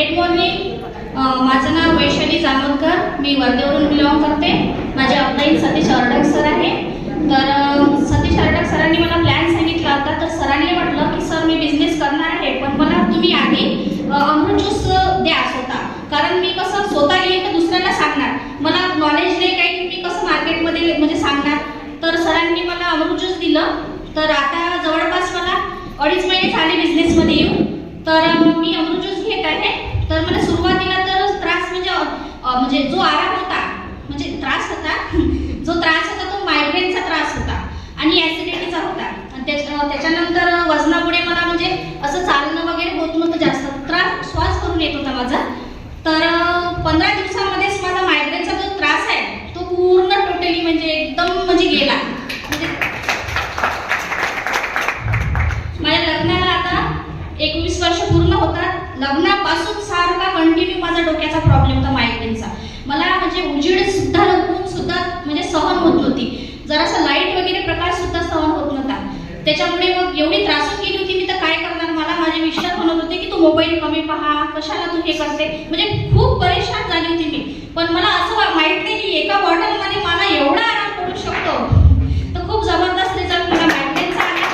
Great morning. माझं नाव वैशाली जामोदकर. मी वर्धेवरून belong करते. माझे ऑफलाईन सतीश अर्डक सर आहे. तर सतीश अर्डक सरांनी मला प्लॅन सांगितला होता. तर सरांनी म्हटलं की सर मी बिझनेस करणार आहे, पण मला तुम्ही आधी अमृत ज्यूस द्या स्वतः. कारण मी कसं स्वतः येईल तर दुसऱ्याला सांगणार, मला नॉलेज नाही काही, मी कसं मार्केटमध्ये म्हणजे सांगणार. तर सरांनी मला अमृत ज्यूस दिलं. तर आता जवळपास मला 2.5 महिने झाले बिझनेसमध्ये येऊन. तर मी अमृत ज्यूस घेत आहे. तर मला सुरुवातीला तर त्रास म्हणजे जो आराम होता, म्हणजे त्रास होता जो त्रास होता तो मायग्रेनचा त्रास होता आणि ॲसिडिटीचा होता. आणि त्याच्यानंतर वजनामुळे मला म्हणजे असं चालणं वगैरे होत नव्हतं, जास्त त्रास श्वास करून येत होता माझा. तर 15 दिवसामध्येच माझा मायग्रेनचा जो त्रास आहे तो पूर्ण टोटली म्हणजे एकदम म्हणजे गेला. म्हणजे माझ्या लग्नाला आता 21 वर्ष पूर्ण होतात. लग्नापासून सारखा कंटिन्यू माझा डोक्याचा प्रॉब्लेम होता मायग्रेनचा. मला म्हणजे उजेड सुद्धा ऊन सुद्धा म्हणजे सहन होत नव्हती. जरासा लाईट वगैरे प्रकाश सुद्धा सहन होत नव्हता. त्याच्यामुळे मग एवढी त्रासून गेली होती मी. तर काय करणार, मला माझे मिस्टर म्हणत होते की तू मोबाईल कमी पहा, कशाला तू हे करते. म्हणजे खूप परेशान झाली होती मी. पण मला असं माहित नाही की एका बॉटलमध्ये मला एवढा आराम पडू शकतो. तर खूप जबरदस्त रिझल्ट मला मायग्रेनचा आला.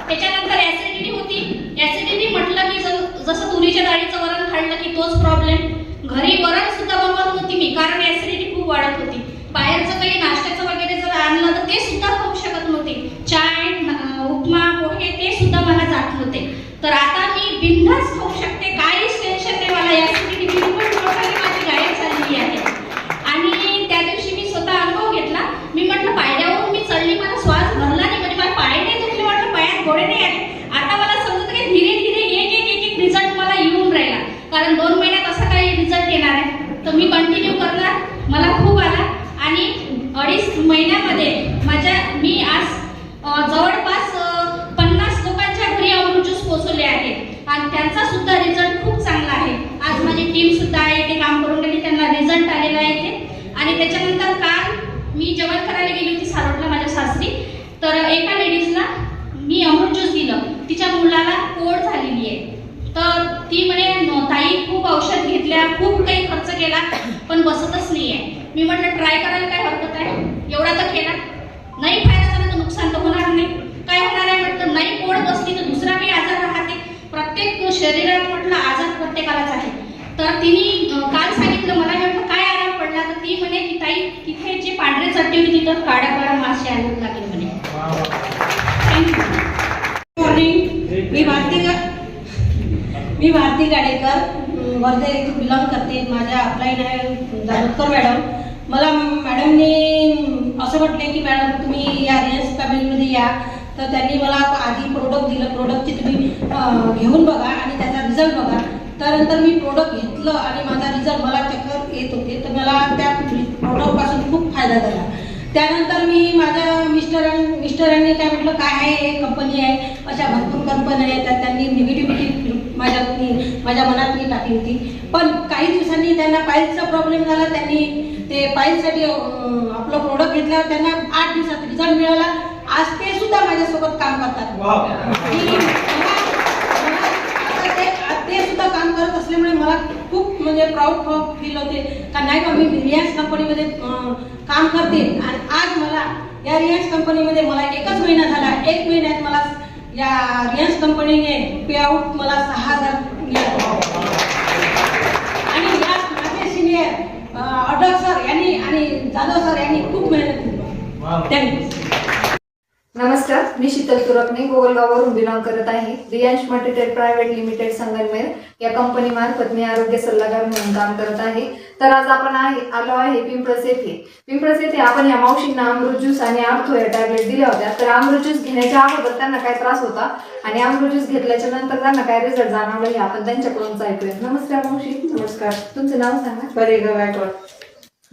त्याच्यानंतर ॲसिडिटी होती. ॲसिडिटी म्हटलं की जसं तुरीच्या डाळीचं वरण खाल्लं की तोच प्रॉब्लेम. घरी वरण सुद्धा बनवत नव्हती मी, कारण ॲसिडिटी खूप वाढत होती. बाहेरचं काही नाश्त्याचं वगैरे जर आणलं तर ते सुद्धा खाऊ शकत नव्हते. चाय, उपमा, पोहे ते सुद्धा मला जात नव्हते. तर आता मी बिनधास्त खाऊ शकते, काहीच टेन्शन नाही मला. ॲसिडिटी बिलकुल टोटली माझी गायब झालेली आहे. आणि त्या दिवशी मी स्वतः अनुभव घेतला. मी म्हटलं पायऱ्यावरून मी चढली, मला श्वास भरला नाही, म्हणजे मला पाय नाही दुखले, म्हटलं पायात गोळे नाही आले. आता मला समजत की धीरे धीरे एक रिझल्ट मला येऊन राहिला. कारण 2 महिन्यात असा काही रिझल्ट येणार आहे. तर मी कंटिन्यू करणार. मला खूप आला. आणि 2.5 महिन्यामध्ये मी आज जवळपास 50 लोकांच्या घरी अमृत ज्यूस पोहोचवले आहे. आणि त्यांचा सुद्धा रिझल्ट खूप चांगला आहे. आज माझी टीम सुद्धा आहे, ते काम करून गेली, त्यांना रिझल्ट आलेला आहे ते. आणि त्याच्यानंतर काल मी जेवण करायला गेली होती सारोटला माझ्या सासरी. तर एका लेडीजला मी अमृत ज्यूस दिलं. तिच्या मुलाला पोट झालेली आहे. तर ती म्हणे ताई खूप औषध घेतल्या, खूप काही खर्च केला, पण बसतच नाही आहे. मी म्हटलं ट्राय करायला काय हरकत आहे, एवढा तर केला, नाही फायदा झाला तर नुकसान तर होणार नाही. काय होणार आहे म्हटलं, नाही पोट बसली तर दुसरा काही आजार राहते. प्रत्येक शरीरात म्हटलं आजार प्रत्येकालाच आहे. तर तिने काल सांगितलं मला. म्हटलं काय आराम पडला. तर ती म्हणे की ताई तिथे जे पांढरे चट्टे होते तिथं काळ्या काळ्या मासे आणून लागले म्हणे. मॉर्निंग. मी भारती गाडेकर, वर्धे इथे बिलॉंग करते. माझ्या अपलाईन आहे जामोदकर मॅडम. मला मॅडमनी असं म्हटले की मॅडम तुम्ही या रिलायन्स फॅमिलीमध्ये या. तर त्यांनी मला आधी प्रोडक्ट दिलं. प्रोडक्टची तुम्ही घेऊन बघा आणि त्याचा रिझल्ट बघा. त्यानंतर मी प्रोडक्ट घेतलं आणि माझा रिझल्ट, मला चक्कर येत होते तर मला त्या प्रोडक्टपासून खूप फायदा झाला. त्यानंतर मी माझ्या मिस्टरांनी काय म्हटलं काय आहे हे कंपनी आहे, अशा भरपूर कंपन्या आहेत. तर त्यांनी निगेटिव्हिटी माझ्या मनात मी टाकली होती. पण काही दिवसांनी त्यांना पाईल्सचा प्रॉब्लेम झाला. त्यांनी ते पाईल्ससाठी आपलं प्रोडक्ट घेतल्यावर त्यांना 8 दिवसात रिझल्ट मिळाला. आज ते सुद्धा माझ्यासोबत काम करतात. ते सुद्धा काम करत असल्यामुळे मला खूप म्हणजे प्राऊड फील होते का नाही का मी रिलायन्स कंपनीमध्ये काम करते. आणि आज मला या रिलायन्स कंपनीमध्ये मला 1च महिना झाला. 1 महिन्यात मला या रिलायन्स कंपनीने पे आउट मला 6,000 आणि या माझे सिनियर अडक सर यांनी आणि जाधव सर यांनी खूप मेहनत केली. थँक्यू. नमस्कार, मी शीतल तुरकणे गोगलगाववरून बिलॉंग करत आहे. Riyansh multitrade private limited Sangamner या कंपनी मार्फत मी आरोग्य सल्लागार म्हणून काम करत आहे. तर आज आपण आलो आहे पिंपळस येथे आपण या मावशींना अमृत ज्यूस आणि आर्थो या टॅबलेट दिल्या होत्या. तर अमृत ज्यूस घेण्याच्या अगोदर त्यांना काय त्रास होता आणि अमृत ज्यूस घेतल्याच्या नंतर त्यांना काय रिझल्ट जाणवला हे आपण त्यांच्याकडूनच ऐकूया. नमस्कार मावशी. नमस्कार. तुमचं नाव सांगा. बरेगाव गायकवाड.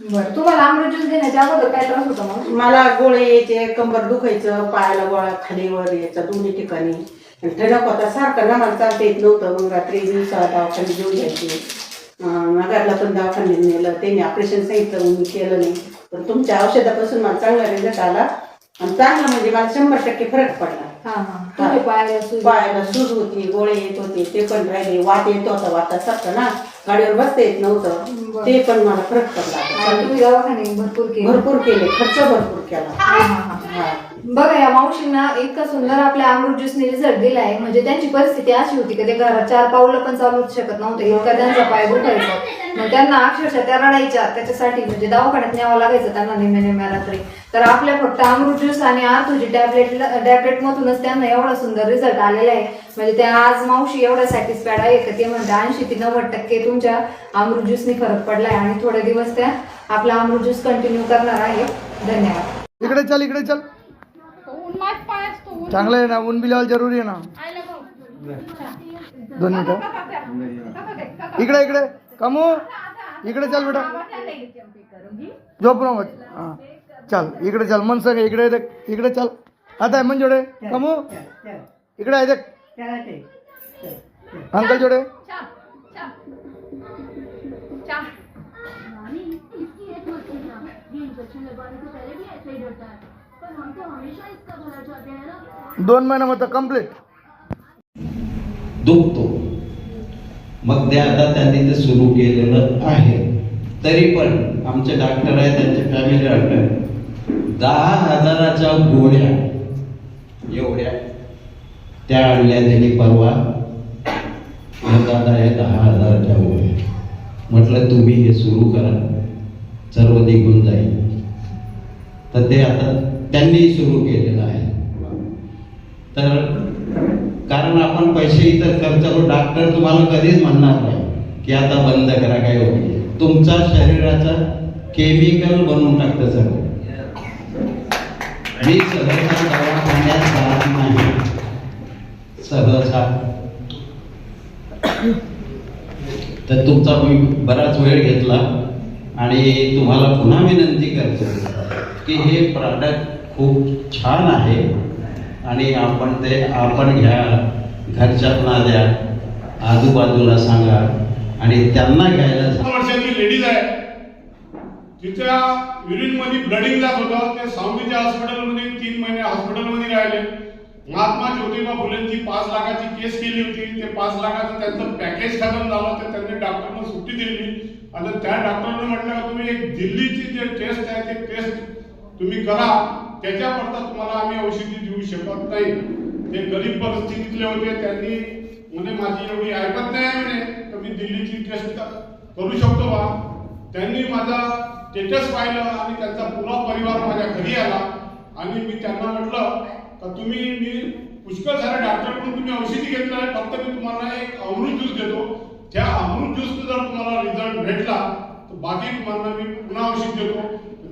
बरं, तुम्हाला अमृत ज्यूस घेण्याच्या अगोदर काय त्रास होता मग? मला गोळे यायचे, कंबर दुखायचं, पायाला गोळा खाली वर यायचा दोन्ही ठिकाणी. ठणक होता सारखा ना, मला चालता येत नव्हतं. मग रात्री दिवसा दवाखान्यात घेऊन जायचे. नगरला पण दवाखान्यात नेलं, त्यांनी ऑपरेशन सांगितलं, मी केलं नाही. पण तुमच्या औषधापासून मला चांगला रिझल्ट आला आणि चांगला म्हणजे मला 100% फरक पडला. हा हा तुझे पायाला सूज पायाला सूज होती, गोळे येत होते ते पण राहिले, वाट येत होता वातासारखं ना, गाडीवर बसता येत नव्हतं, ते पण मला फरक पडला. आणि तुम्ही दवाखाने भरपूर केले. भरपूर केले, खर्च भरपूर केला. हा, हा, हा. बघा या मावशींना इतका सुंदर आपल्या अमृत ज्यूसने रिझल्ट दिलाय. म्हणजे त्यांची परिस्थिती अशी होती की ते घरात 4 पावलं पण चालूच शकत नव्हते, इतका त्यांचा पाय दुखायचा. मग त्यांना अक्षरशः त्या रडायच्या, त्याच्यासाठी म्हणजे दवाखान्यात न्यावं लागायचं त्यांना निम्म्या रात्री. तर आपल्या फक्त अमृत ज्यूस आणि आर्थोजी टॅबलेट मधूनच त्यांना एवढा सुंदर रिझल्ट आलेला आहे. म्हणजे त्या आज मावशी एवढ्या सॅटिस्फाईड आहे की ते म्हणते 80 ते 90% तुमच्या अमृत ज्यूसने फरक पडलाय आणि थोडे दिवस त्या आपला अमृत ज्यूस कंटिन्यू करणार आहे. धन्यवाद. इकडे चल, इकडे चल. चांगलं आहे ना, ऊन बिलावल जरुरी आहे ना. 2 मिनिटं इकडे इकडे कमू, इकडे चल बेटा, झोप नको. हां चल इकडे चल, मन सगळे इकडे देख, इकडे चल. आता आहे मन जोडे कमू, इकडे आहे देख, अंकल जोडे. दोन महिन्यामध्ये कंप्लीट दुखतो. मग ते आता त्यांनी ते सुरू केलेलं आहे. तरी पण आमचे डॉक्टर आहे, त्यांचे फॅमिली डॉक्टर 10,000च्या गोळ्या एवढ्या त्या आणल्या त्यांनी परवा. दादा हे 10,000च्या गोळ्या, म्हटलं तुम्ही हे सुरू करा, सर्व निघून जाईल. तर ते आता त्यांनी सुरू केलेलं आहे. तर कारण आपण पैसे इतर खर्च करू, डॉक्टर तुम्हाला कधीच म्हणणार नाही की आता बंद करा, काय होते तुमचा शरीराचा केमिकल बनवून टाकतं सगळं. मी सहसा दवाखान्यात जात नाही, सहसा. तर तुमचा मी बराच वेळ घेतला आणि तुम्हाला पुन्हा विनंती करतो की हे प्रॉडक्ट खूप छान आहे आणि आपण घ्या, घरच्यांना द्या, आजूबाजूला सांगा आणि त्यांना घ्यायला सांगा. 6 वर्षाची लेडीज आहे, तिच्या युरिन मध्ये ब्लडिंग जात होतं. ते सांगलीच्या हॉस्पिटलमध्ये 3 महिने हॉस्पिटलमध्ये राहिले. महात्मा ज्योतिबा फुलेंची 5 लाखाची केस केली होती. ते 5 लाखाचं त्यांचं पॅकेज खतम झालं, तर त्यांनी डॉक्टरना सुट्टी दिली. आता त्या डॉक्टरने म्हटलं का तुम्ही एक दिल्लीची जे टेस्ट आहे ते टेस्ट तुम्ही करा, त्याच्याकरता तुम्हाला आम्ही औषधी देऊ शकत नाही. ते गरीब परिस्थितीतले होते, त्यांनी म्हणे माझी एवढी ऐकत नाही म्हणे, तर मी दिल्लीची टेस्ट करू शकतो बा. त्यांनी माझा स्टेटस पाहिलं आणि त्यांचा पुरा परिवार माझ्या घरी आला आणि मी त्यांना म्हटलं का मी पुष्कळ साऱ्या डॉक्टरकडून तुम्ही औषधी घेतलं आहे, फक्त मी तुम्हाला एक अमृत ज्यूस देतो. त्या अमृत ज्यूस जर तुम्हाला रिझल्ट भेटला तर बाकी तुम्हाला मी पुन्हा औषध देतो.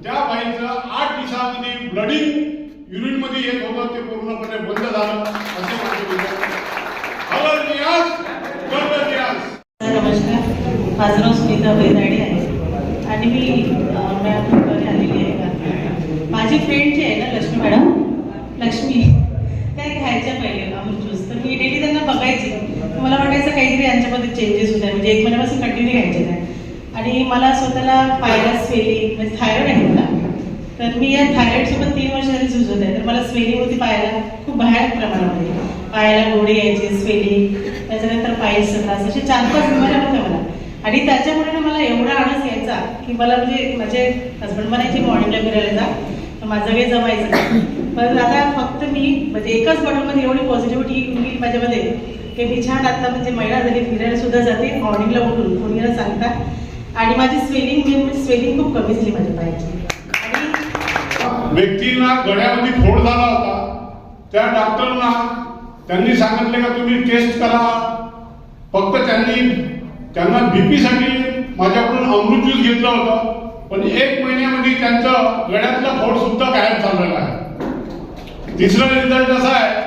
त्या बाईचं 8 दिवसामध्ये ब्लडिंग युरिन मध्ये येत होतं, ते पूर्णपणे बंद झालं. असे माझे विचार. नमस्कार, माझं नाव सुनीता बैदाडे आहे आणि मी मॅडमकडे आलेली आहे. माझी फ्रेंड जी आहे ना लक्ष्मी त्या घ्यायच्या पहिले अमृत ज्यूस. तर मी डेली त्यांना बघायची, मला वाटायचं काहीतरी यांच्यामध्ये चेंजेस होत आहे. म्हणजे 1 महिन्यापासून कंटिन्यू घ्यायचे नाही आणि मला स्वतःला पायाला स्वेलिंग, म्हणजे थायरॉइड आहे मला. तर मी या थायरॉइडसोबत 3 वर्ष झाली झुंजत आहे. तर मला स्वेलिंग होती पायाला खूप भयानक प्रमाणामध्ये. पायाला गोळे यायचे, स्वेलिंग, त्याच्यानंतर पायाचा त्रास, असे 4-5 बिमाऱ्या होत्या मला. आणि त्याच्यामुळे ना मला एवढा आळस यायचा की मला म्हणजे माझे हसबंड म्हणायचे मॉर्निंगला फिरायला जा, तर माझं काही जमायचं नाही. पण आता फक्त मी म्हणजे एकाच बॉटलमध्ये एवढी पॉझिटिव्हिटी येईल माझ्यामध्ये की मी छान आता म्हणजे महिना झाली फिरायला सुद्धा जाते मॉर्निंगला उठून कोणीला सांगता. आणि माझी स्वेलिंग खूप कमी झाली माझ्या पायाची. व्यक्तींना गळ्यामध्ये फोड झाला होता, त्या डॉक्टरना त्यांनी सांगितले का तुम्ही टेस्ट करा. फक्त त्यांना बीपी साठी माझ्याकडून अमृत ज्यूस घेतलं होतं, पण 1 महिन्यामध्ये त्यांचं गळ्यातला फोड सुद्धा गायब झालेला आहे. तिसरा रिझल्ट असा आहे